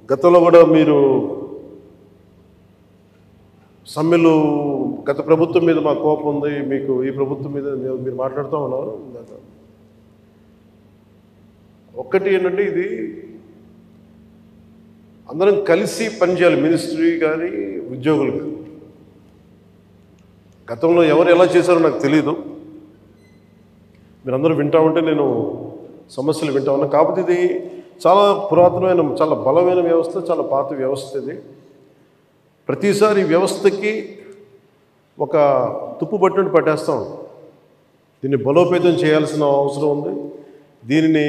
గతంలో కూడా మీరు సమ్మెలు గత ప్రభుత్వం మీద మా కోపం ఉంది, మీకు ఈ ప్రభుత్వం మీద మీరు మాట్లాడుతూ ఉన్నారు. ఒక్కటి ఏంటంటే, ఇది అందరం కలిసి పనిచేయాలి, మినిస్ట్రీ కానీ ఉద్యోగులు కానీ. గతంలో ఎవరు ఎలా చేశారో నాకు తెలీదు, మీరందరూ వింటా ఉంటే నేను సమస్యలు వింటా ఉన్నా. కాకపోతే ఇది చాలా పురాతనమైన, చాలా బలమైన వ్యవస్థ, చాలా పాత వ్యవస్థ. ఇది ప్రతిసారి వ్యవస్థకి ఒక తుప్పు పట్టినట్టు పట్టేస్తాం. దీన్ని బలోపేతం చేయాల్సిన అవసరం ఉంది. దీనిని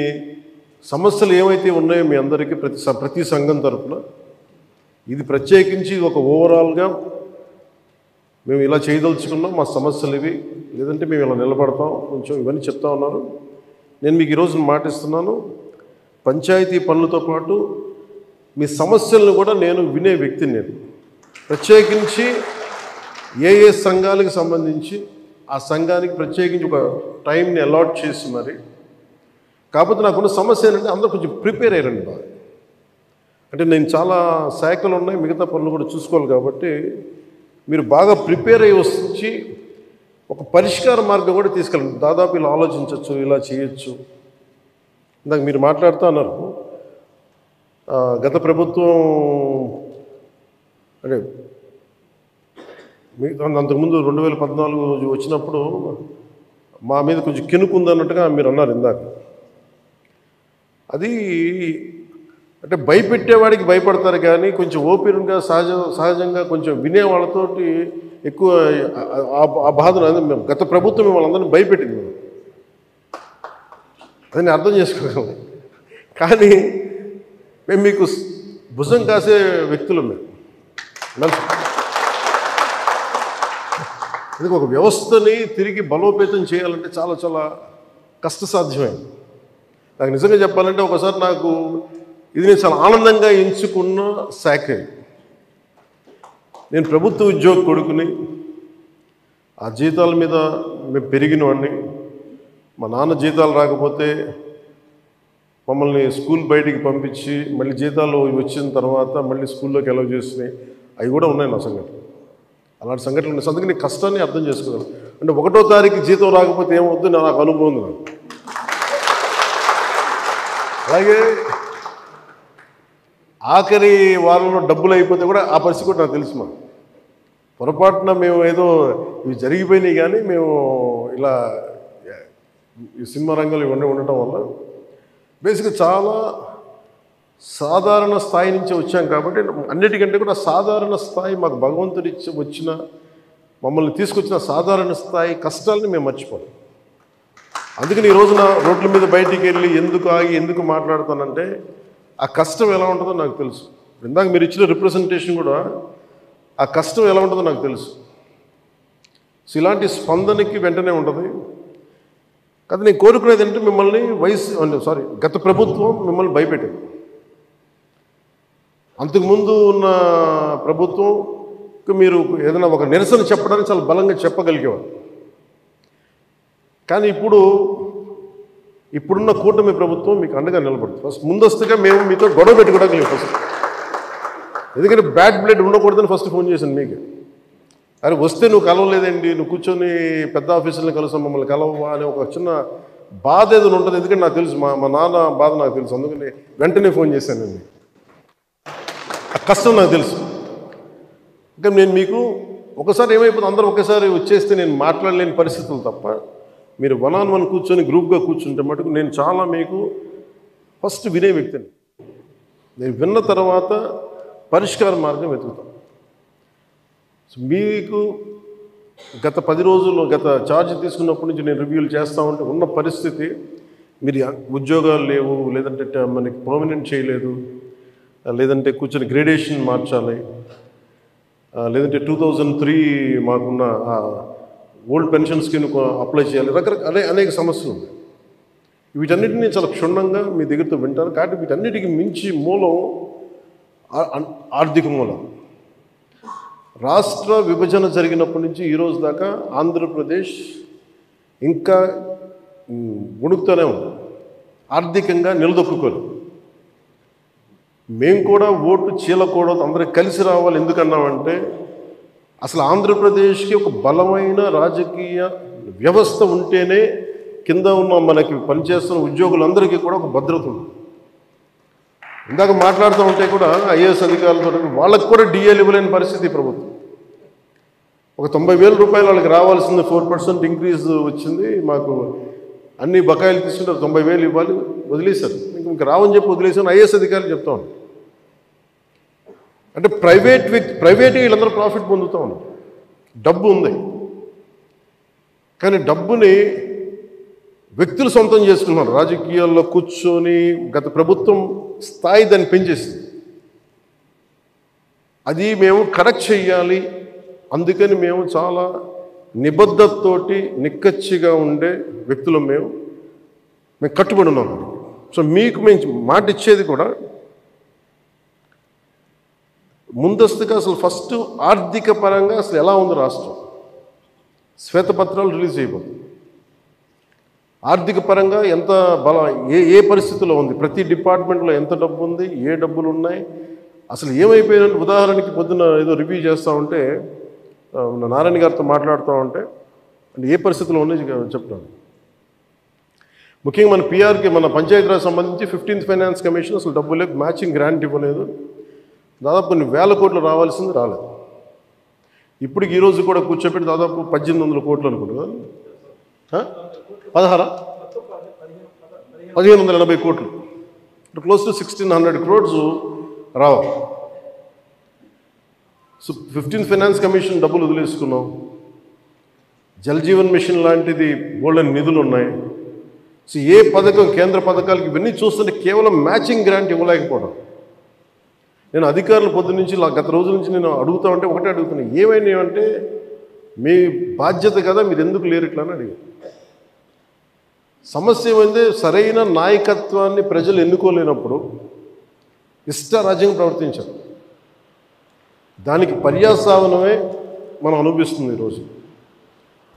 సమస్యలు ఏమైతే ఉన్నాయో మీ అందరికీ ప్రతి సంఘం తరఫున ఇది ప్రత్యేకించి ఒక ఓవరాల్గా మేము ఇలా చేయదలుచుకున్నాం, మా సమస్యలు ఇవి, లేదంటే మేము ఇలా నిలబడతాం, కొంచెం ఇవన్నీ చెప్తా ఉన్నారు. నేను మీకు ఈరోజు మాటిస్తున్నాను, పంచాయతీ పనులతో పాటు మీ సమస్యలను కూడా నేను వినే వ్యక్తిని. నేను ప్రత్యేకించి ఏ సంఘాలకు సంబంధించి ఆ సంఘానికి ప్రత్యేకించి ఒక టైంని అలాట్ చేసి మరి. కాకపోతే నాకున్న సమస్య ఏంటంటే, అందరూ కొంచెం ప్రిపేర్ అయ్యారండి బాగా. అంటే నేను చాలా శాఖలు ఉన్నాయి, మిగతా పనులు కూడా చూసుకోవాలి. కాబట్టి మీరు బాగా ప్రిపేర్ అయ్యి వచ్చి ఒక పరిష్కార మార్గం కూడా తీసుకెళ్ళండి. దాదాపు ఇలా ఆలోచించవచ్చు, ఇలా చేయొచ్చు. ఇందాక మీరు మాట్లాడుతూ అన్నారు, గత ప్రభుత్వం అంటే అంతకుముందు 2014 వచ్చినప్పుడు మా మీద కొంచెం కెనుకుందన్నట్టుగా మీరు అన్నారు ఇందాక. అది అంటే భయపెట్టేవాడికి భయపడతారు కానీ కొంచెం ఓపెన్గా సహజంగా కొంచెం వినేవాళ్ళతోటి ఎక్కువ ఆ బాధను మేము గత ప్రభుత్వం మిమ్మల్ని అందరినీ భయపెట్టింది, అది నేను అర్థం చేసుకోగలను. కానీ మేము మీకు భుజం కాసే వ్యక్తులు. మేము ఎందుకు ఒక వ్యవస్థని తిరిగి బలోపేతం చేయాలంటే చాలా చాలా కష్టసాధ్యమైంది. నాకు నిజంగా చెప్పాలంటే ఒకసారి నాకు ఇది నేను చాలా ఆనందంగా ఎంచుకున్న శాఖ. నేను ప్రభుత్వ ఉద్యోగ కొడుకుని, ఆ జీతాల మీద మేము పెరిగిన వాడిని. మా నాన్న జీతాలు రాకపోతే మమ్మల్ని స్కూల్ బయటికి పంపించి మళ్ళీ జీతాలు వచ్చిన తర్వాత మళ్ళీ స్కూల్లోకి ఎలవ్ చేసినాయి, అవి కూడా ఉన్నాయి నా సంఘటన. అలాంటి సంఘటనలు ఉన్నాయి. అందుకని కష్టాన్ని అర్థం చేసుకోగలను. అంటే 1వ తారీఖు జీతం రాకపోతే ఏమవుద్దు నాకు అనుభవం ఉంది. నాకు అలాగే ఆఖరి వారంలో డబ్బులు అయిపోతే కూడా ఆ పరిస్థితి కూడా నాకు తెలుసు. మాకు పొరపాటున మేము ఏదో ఇవి జరిగిపోయినాయి, కానీ మేము ఇలా ఈ సినిమా రంగంలో ఇవన్నీ ఉండటం వల్ల బేసిక్గా చాలా సాధారణ స్థాయి నుంచి వచ్చాం. కాబట్టి అన్నిటికంటే కూడా సాధారణ స్థాయి మాకు భగవంతుడి వచ్చిన, మమ్మల్ని తీసుకొచ్చిన సాధారణ స్థాయి కష్టాలని మేము మర్చిపోం. అందుకని ఈ రోజున రోడ్ల మీద బయటికి వెళ్ళి ఎందుకు ఆగి ఎందుకు మాట్లాడుతానంటే, ఆ కష్టం ఎలా ఉంటుందో నాకు తెలుసు. ఇందాక మీరు ఇచ్చిన రిప్రజెంటేషన్ కూడా ఆ కష్టం ఎలా ఉంటుందో నాకు తెలుసు. సో ఇలాంటి స్పందనకి వెంటనే ఉంటుంది. కానీ నేను కోరుకునేది ఏంటంటే, మిమ్మల్ని గత ప్రభుత్వం మిమ్మల్ని భయపెట్టింది. అంతకుముందు ఉన్న ప్రభుత్వంకి మీరు ఏదైనా ఒక నిరసన చెప్పడానికి చాలా బలంగా చెప్పగలిగేవారు. కానీ ఇప్పుడున్న కూటమి ప్రభుత్వం మీకు అండగా నిలబడుతుంది. ఫస్ట్ ముందస్తుగా మేము మీతో గొడవ పెట్టుకోవడానికి ఫస్ట్, ఎందుకంటే బ్యాడ్ బ్లడ్ ఉండకూడదని ఫస్ట్ ఫోన్ చేశాను మీకు. అరే వస్తే నువ్వు కలవలేదండి, నువ్వు కూర్చొని పెద్ద ఆఫీసులను కలుస్తాం, మమ్మల్ని కలవవా అనే ఒక చిన్న బాధ ఏదైనా ఉంటుంది. ఎందుకంటే నాకు తెలుసు, మా నాన్న బాధ నాకు తెలుసు. అందుకని వెంటనే ఫోన్ చేశానండి. ఆ కష్టం నాకు తెలుసు. ఇంకా నేను మీకు ఒకసారి ఏమైపోతుంది, అందరూ ఒకేసారి వచ్చేస్తే నేను మాట్లాడలేని పరిస్థితులు తప్ప, మీరు 1-on-1 కూర్చొని గ్రూప్గా కూర్చుంటే మటుకు నేను చాలా మీకు ఫస్ట్ వినే వ్యక్తిని. నేను విన్న తర్వాత పరిష్కార మార్గం వెతుకుతాం. మీకు గత 10 రోజుల్లో గత ఛార్జ్ తీసుకున్నప్పటి నుంచి నేను రివ్యూలు చేస్తూ ఉంటే ఉన్న పరిస్థితి, మీరు ఉద్యోగాలు లేవు, లేదంటే మనకి పర్మనెంట్ చేయలేదు, లేదంటే కూర్చొని గ్రేడేషన్ మార్చాలి, లేదంటే 2003 మాకున్న ఓల్డ్ పెన్షన్ స్కీమ్ అప్లై చేయాలి, రకరకాల అనేక సమస్యలు ఉన్నాయి. వీటన్నిటినీ చాలా క్షుణ్ణంగా మీ దగ్గరతో వింటారు. కాబట్టి వీటన్నిటికీ మించి మూలం ఆర్థిక మూలం. రాష్ట్ర విభజన జరిగినప్పటి నుంచి ఈరోజు దాకా ఆంధ్రప్రదేశ్ ఇంకా ఉణుకుతూనే ఉంది, ఆర్థికంగా నిలదొక్కుకోలేదు. మేము కూడా ఓటు చీలకూడదు, అందరం కలిసి రావాలి. ఎందుకన్నామంటే అసలు ఆంధ్రప్రదేశ్కి ఒక బలమైన రాజకీయ వ్యవస్థ ఉంటేనే కింద ఉన్న మనకి పనిచేస్తున్న ఉద్యోగులందరికీ కూడా ఒక భద్రత ఉంది. ఇందాక మాట్లాడుతూ ఉంటే కూడా ఐఏఎస్ అధికారులతో వాళ్ళకి కూడా డిఏలు ఇవ్వలేని పరిస్థితి ప్రభుత్వం. ఒక 90,000 రూపాయలు వాళ్ళకి రావాల్సింది 4% ఇంక్రీజ్ వచ్చింది, మాకు అన్ని బకాయిలు తీసుకుంటే 90,000 ఇవ్వాలి, వదిలేశారు. ఇంక రావని చెప్పి వదిలేసాను ఐఏఎస్ అధికారులు చెప్తా ఉన్నాను. అంటే ప్రైవేట్ వీళ్ళందరూ ప్రాఫిట్ పొందుతూ ఉన్నారు, డబ్బు ఉంది. కానీ డబ్బుని వ్యక్తులు సొంతం చేసుకున్నారు. రాజకీయాల్లో కూర్చొని గత ప్రభుత్వం స్థాయి దాన్ని పెంచేసింది. అది మేము కరెక్ట్ చేయాలి. అందుకని మేము చాలా నిబద్ధతతోటి నిక్కచ్చిగా ఉండే వ్యక్తులు మేము కట్టుబడి ఉన్నాం. సో మీకు మేము మాట ఇచ్చేది కూడా ముందస్తుగా అసలు ఫస్ట్ ఆర్థిక పరంగా అసలు ఎలా ఉంది రాష్ట్రం, శ్వేతపత్రాలు రిలీజ్ చేయబోతుంది. ఆర్థిక పరంగా ఎంత బలం, ఏ పరిస్థితిలో ఉంది, ప్రతి డిపార్ట్మెంట్లో ఎంత డబ్బు ఉంది, ఏ డబ్బులు ఉన్నాయి, అసలు ఏమైపోయినట్టు. ఉదాహరణకి పొద్దున ఏదో రివ్యూ చేస్తూ ఉంటే నారాయణ గారితో మాట్లాడుతూ ఉంటే అంటే ఏ పరిస్థితిలో ఉన్నాయి చెప్తాను. ముఖ్యంగా మన పిఆర్కి, మన పంచాయతీరాజ్ సంబంధించి 15th ఫైనాన్స్ కమిషన్ అసలు డబ్బు లేదు, మ్యాచింగ్ గ్రాంట్ ఇవ్వలేదు. దాదాపు కొన్ని వేల కోట్లు రావాల్సింది రాలేదు. ఇప్పటికి ఈరోజు కూడా కూర్చోపెట్టి దాదాపు 1800 కోట్లు అనుకుంటున్నా, 1580 కోట్లు, క్లోజ్ టు 1600 crores రావాలి. సో 15th ఫైనాన్స్ కమిషన్ డబ్బులు వదిలేసుకున్నాం. జల్ జీవన్ మిషన్ లాంటిది గోల్డెన్ నిధులు ఉన్నాయి. సో ఏ పథకం, కేంద్ర పథకాలకి ఇవన్నీ చూస్తుంటే కేవలం మ్యాచింగ్ గ్రాంట్ ఇవ్వలేకపోవడం. నేను అధికారులు పొద్దు నుంచి గత రోజుల నుంచి నేను అడుగుతా ఉంటే ఒకటే అడుగుతున్నాను, ఏమైనా అంటే మీ బాధ్యత కదా, మీరు ఎందుకు లేరు ఇట్లా అని అడిగాను. సమస్య ఏమైంది, సరైన నాయకత్వాన్ని ప్రజలు ఎన్నుకోలేనప్పుడు ఇష్టారాజ్యంగా ప్రవర్తించారు. దానికి పర్యావసానమే మనం అనుభవిస్తుంది ఈరోజు.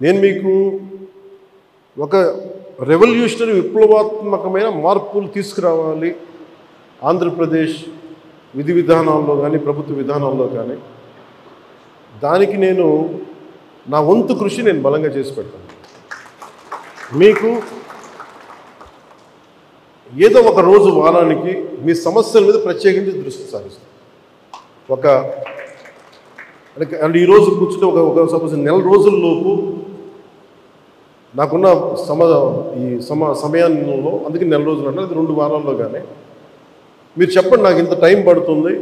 నేను మీకు ఒక రెవల్యూషనరీ విప్లవాత్మకమైన మార్పులు తీసుకురావాలి ఆంధ్రప్రదేశ్ విధి విధానాల్లో కానీ ప్రభుత్వ విధానాల్లో కానీ. దానికి నేను నా వంతు కృషి నేను బలంగా చేసి పెడతాను. మీకు ఏదో ఒక రోజు వారానికి మీ సమస్యల మీద ప్రత్యేకించి దృష్టి సారిస్తాను. అంటే ఈరోజు కూర్చుంటే ఒక సపోజ్ నెల రోజుల్లోపు నాకున్న సమయాల్లో, అందుకే నెల రోజులు అంటే అది 2 వారాల్లో కానీ మీరు చెప్పండి, నాకు ఇంత టైం పడుతుంది,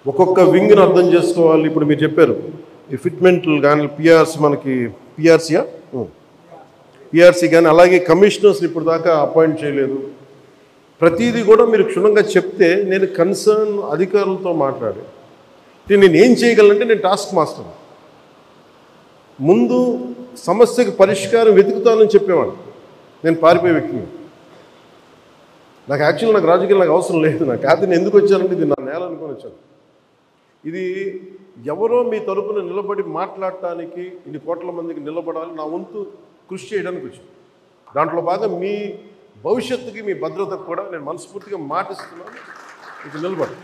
ఒక్కొక్క వింగ్ని అర్థం చేసుకోవాలి. ఇప్పుడు మీరు చెప్పారు ఈ ఫిట్మెంట్లు కానీ పిఆర్సీ, మనకి పిఆర్సీ కానీ అలాగే కమిషనర్స్ని ఇప్పుడు దాకా అపాయింట్ చేయలేదు. ప్రతిదీ కూడా మీరు క్షుణ్ణంగా చెప్తే నేను కన్సర్న్ అధికారులతో మాట్లాడి నేను ఏం చేయగలనంటే, నేను టాస్క్ మాస్టర్, ముందు సమస్యకు పరిష్కారం వెతుకుతానని చెప్పేవాడు. నేను పారిపోయే వ్యక్తిని. నాకు యాక్చువల్గా నాకు రాజకీయాలు నాకు అవసరం లేదు. నాకు కాదు, నేను ఎందుకు వచ్చానంటే ఇది నా నేల అనుకొని వచ్చాను. ఇది ఎవరో మీ తరపున నిలబడి మాట్లాడటానికి ఇన్ని కోట్ల మందికి నిలబడాలి, నా వంతు కృషి చేయడానికి వచ్చాను. దాంట్లో భాగం మీ భవిష్యత్తుకి, మీ భద్రతకు కూడా నేను మనస్ఫూర్తిగా మాటిస్తున్నాను. ఇది నిలబడి